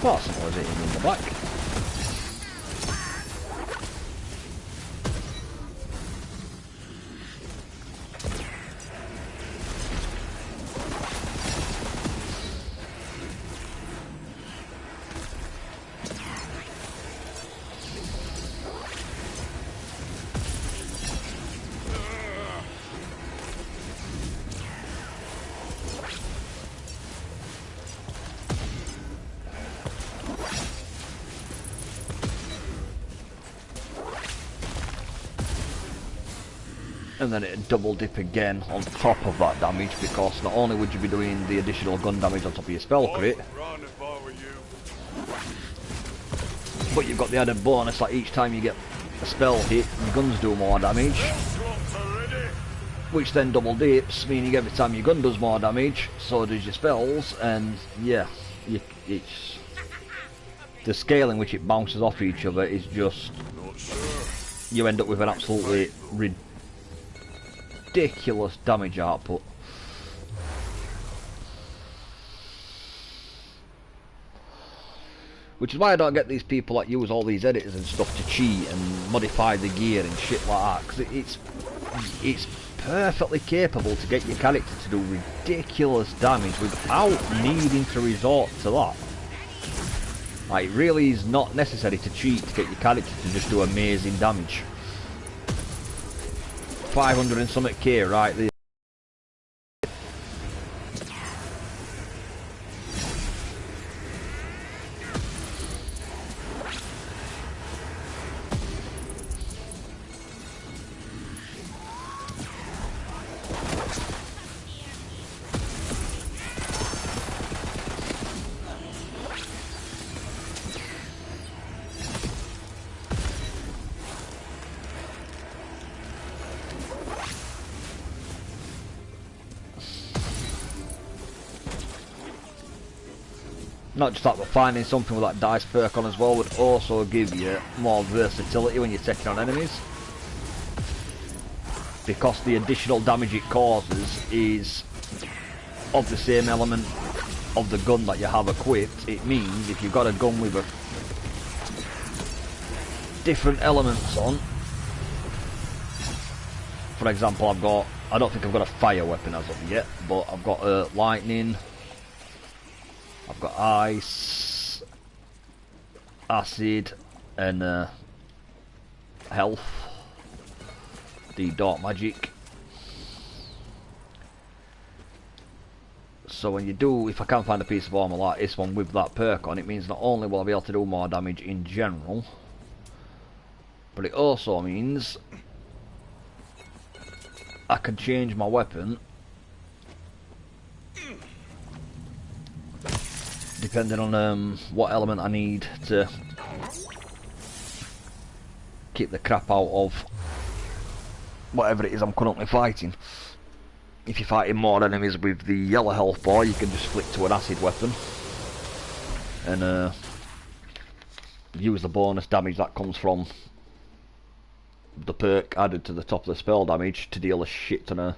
Possible, is it in the back? And then it'd double dip again on top of that damage, because not only would you be doing the additional gun damage on top of your spell crit, But you've got the added bonus that each time you get a spell hit, your guns do more damage, which then double dips, meaning every time your gun does more damage, so does your spells, and yeah, it's the scale in which it bounces off each other is just, you end up with an absolutely ridiculous damage output. Which is why I don't get these people that use all these editors and stuff to cheat and modify the gear and shit like that, because it's perfectly capable to get your character to do ridiculous damage without needing to resort to that. Like, it really is not necessary to cheat to get your character to just do amazing damage. 500 and something K right there. Not just that, but finding something with that dice perk on as well would also give you more versatility when you're taking on enemies. Because the additional damage it causes is of the same element of the gun that you have equipped. It means if you've got a gun with different elements on, for example, I don't think I've got a fire weapon as of yet, but I've got lightning, I've got ice, acid, and health, the dark magic. So when you do, if I can find a piece of armor like this one with that perk on, it means not only will I be able to do more damage in general, but it also means I can change my weapon depending on what element I need to keep the crap out of whatever it is I'm currently fighting. If you're fighting more enemies with the yellow health bar, you can just flick to an acid weapon and use the bonus damage that comes from the perk added to the top of the spell damage to deal a shit ton of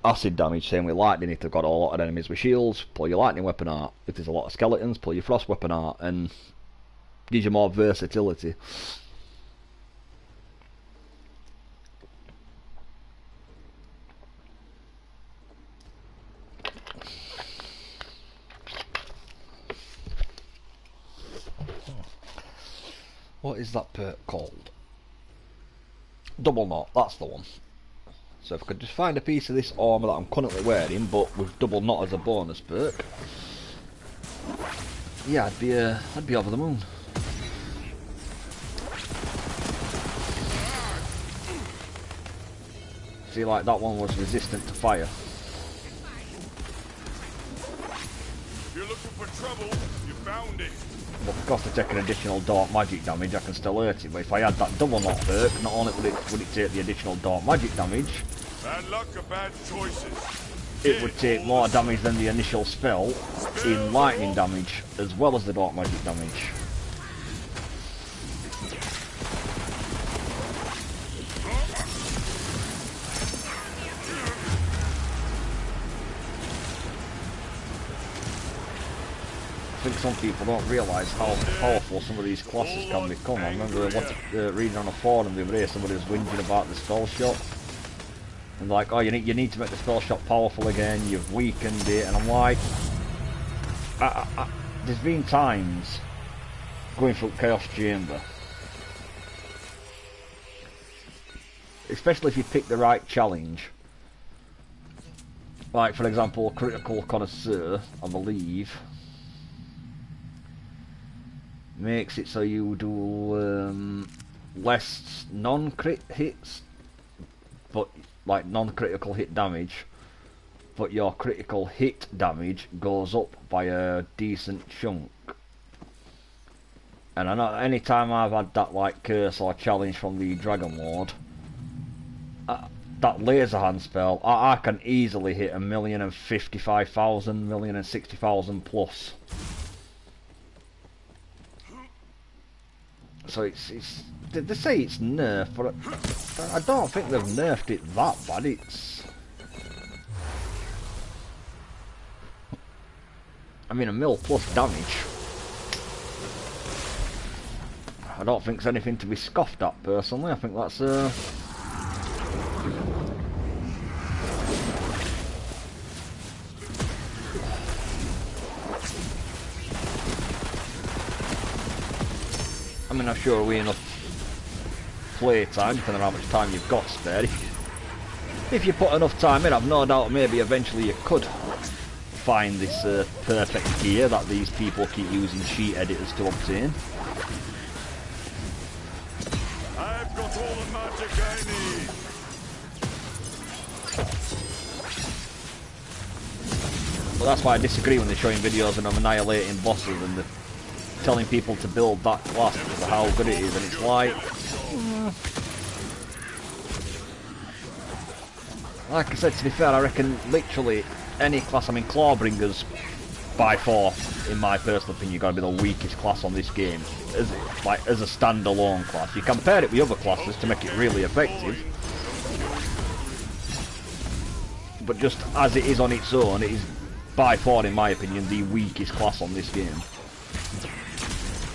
acid damage. Same with lightning. If they've got a lot of enemies with shields, pull your lightning weapon out. If there's a lot of skeletons, pull your frost weapon out, and gives you more versatility. What is that perk called? Double knot, that's the one. So if I could just find a piece of this armour that I'm currently wearing, but with double knot as a bonus perk, yeah, I'd be over the moon. See, like that one was resistant to fire. If you're looking for trouble, you found it. But because I take an additional dark magic damage, I can still hurt it. But if I had that double knot perk, not only would it take the additional dark magic damage, Bad luck or bad choices. it would take more damage than the initial spell in lightning damage, as well as the dark magic damage. I think some people don't realise how powerful some of these classes can become. I remember reading on a forum the other day, somebody was whinging about the spell shot. And like, oh, you need to make the spell shot powerful again, you've weakened it, and I'm like, there's been times going through Chaos Chamber, especially if you pick the right challenge. Like, for example, Critical Connoisseur, I believe, makes it so you do less non-crit hits, but like non-critical hit damage, but your critical hit damage goes up by a decent chunk. And I know any time I've had that like curse or challenge from the Dragon Lord, that laser hand spell, I can easily hit 1,055,000, 1,060,000 plus. So it's they say it's nerfed, but I don't think they've nerfed it that bad. It's, I mean, 1,000,000 plus damage. I don't think there's anything to be scoffed at personally. I think that's I mean, I'm sure we enough playtime, depending on how much time you've got spare. If you put enough time in, I've no doubt maybe eventually you could find this perfect gear that these people keep using cheat editors to obtain. I've got all the magic I need. But that's why I disagree when they're showing videos of them annihilating bosses and they're telling people to build that class because of how good it is, and it's like... Like I said, to be fair, I reckon literally any class, I mean Clawbringer's by far, in my personal opinion, got to be the weakest class on this game, as a standalone class. You compare it with other classes to make it really effective, but just as it is on its own, it is by far, in my opinion, the weakest class on this game.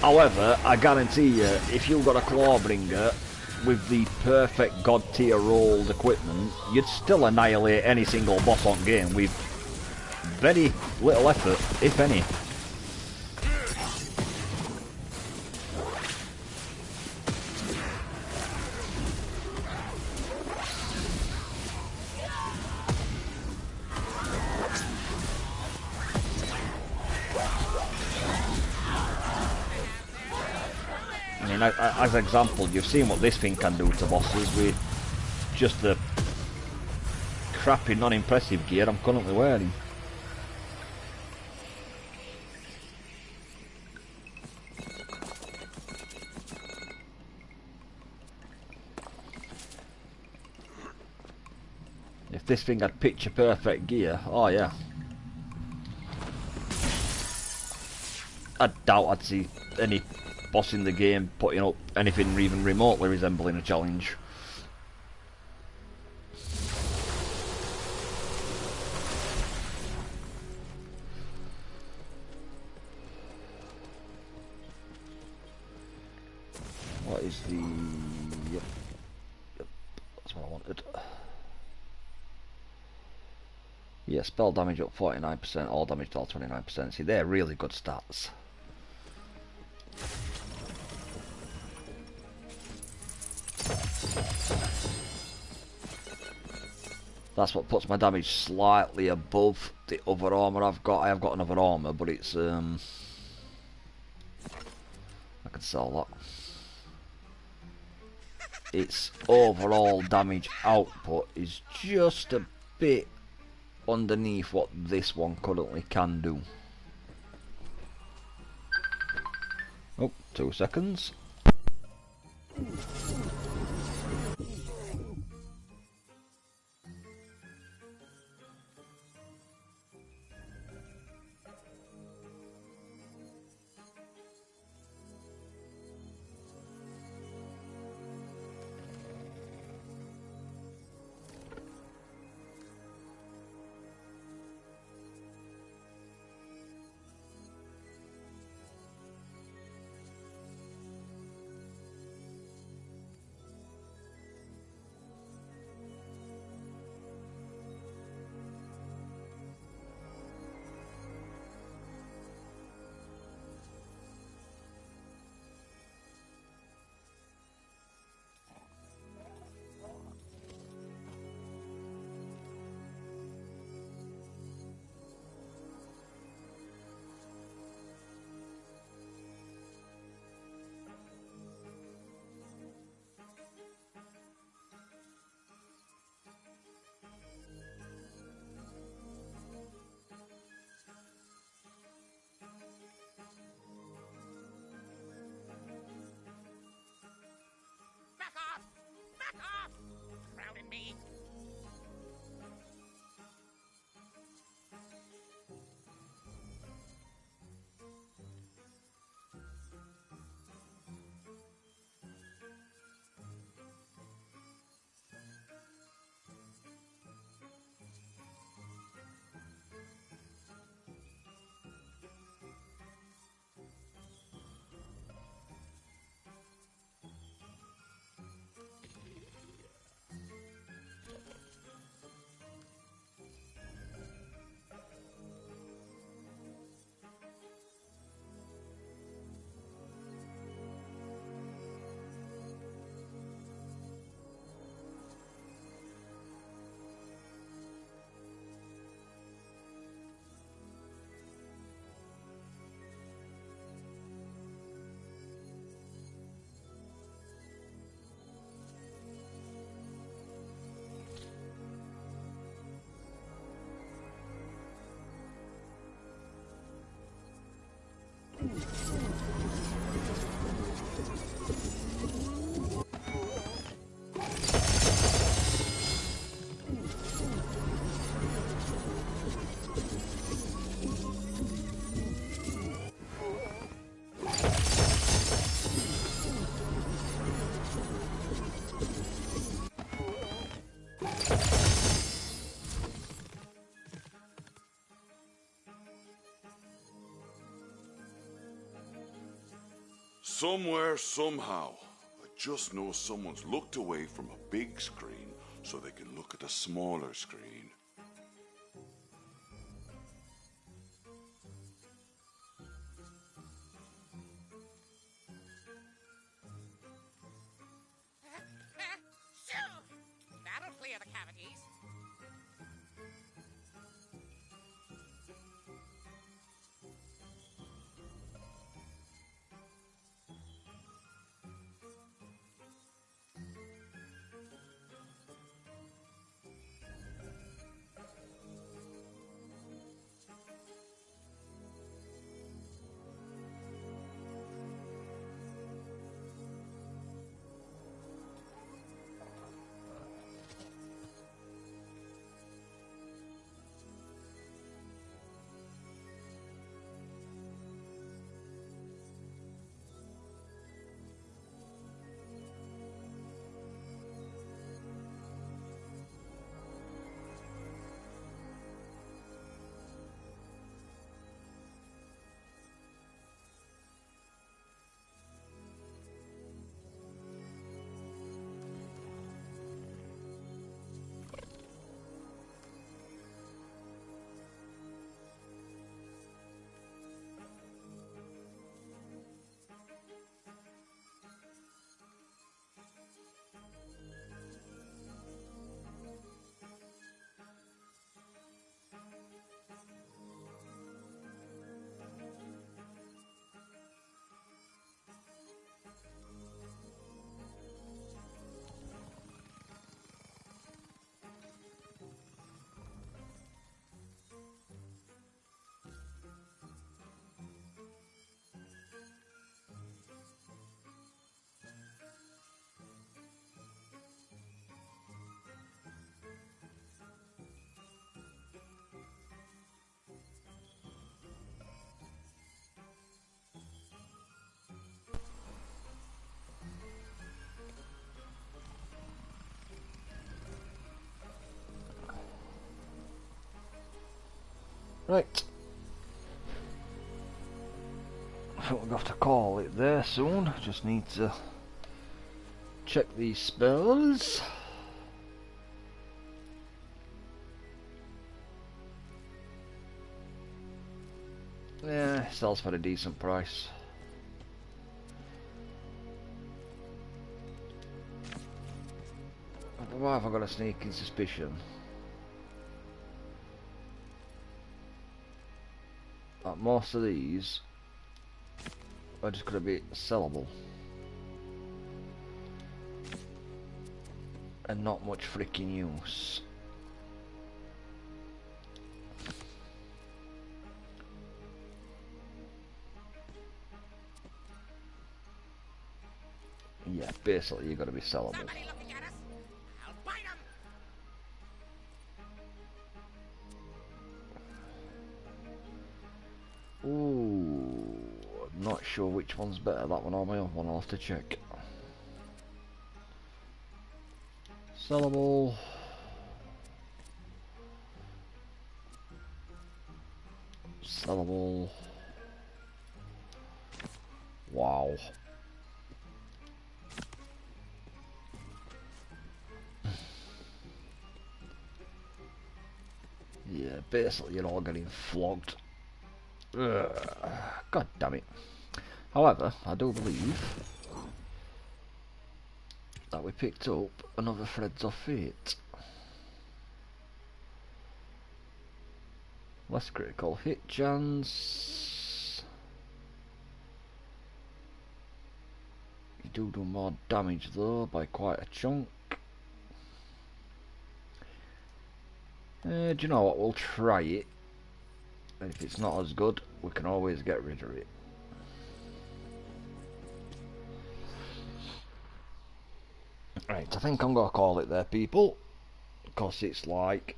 However, I guarantee you, if you've got a Clawbringer with the perfect god tier rolled equipment, you'd still annihilate any single boss on game with very little effort, if any. I mean, as an example, you've seen what this thing can do to bosses with just the crappy, non-impressive gear I'm currently wearing. If this thing had picture perfect gear, oh yeah. I doubt I'd see any boss in the game putting up anything even remotely resembling a challenge. What is the... Yep, that's what I wanted. Yeah, spell damage up 49%, all damage dealt 29%. See, they're really good stats. That's what puts my damage slightly above the other armour I've got. I have got another armour, but it's I can sell that. Its overall damage output is just a bit underneath what this one currently can do. Oh, 2 seconds. Somewhere, somehow, I just know someone's looked away from a big screen so they can look at the smaller screen. Shoo! That'll clear the cavities. Right. I think we're going to have to call it there soon. Just need to check these spells. Yeah, sells for a decent price. But why have I got a sneaking suspicion that most of these are just going to be sellable and not much freaking use. Yeah, basically you've got to be sellable. Somebody looking at us? I'll bite 'em! Ooh, I'm not sure which one's better, that one or my other one. I'll have to check. Sellable. Sellable. Wow. Yeah, basically you're all getting flogged. Ugh, God damn it. However, I do believe that we picked up another Threads of Fate. Less critical hit chance. You do more damage though by quite a chunk. Do you know what? We'll try it. And if it's not as good, we can always get rid of it. Right, I think I'm gonna call it there, people, because it's like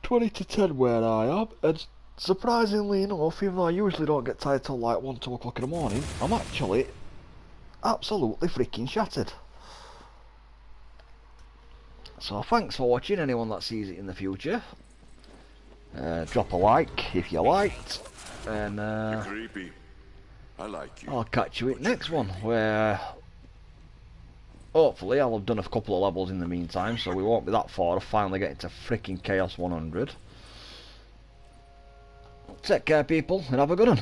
20 to 10 where I am, and surprisingly enough, even though I usually don't get tired till like 1, 2 o'clock in the morning, I'm actually absolutely freaking shattered. So thanks for watching, anyone that sees it in the future. Drop a like if you liked, and You're creepy. I like you. I'll catch you in the next one, where hopefully I'll have done a couple of levels in the meantime, so we won't be that far of finally getting to freaking Chaos 100. Take care, people, and have a good one.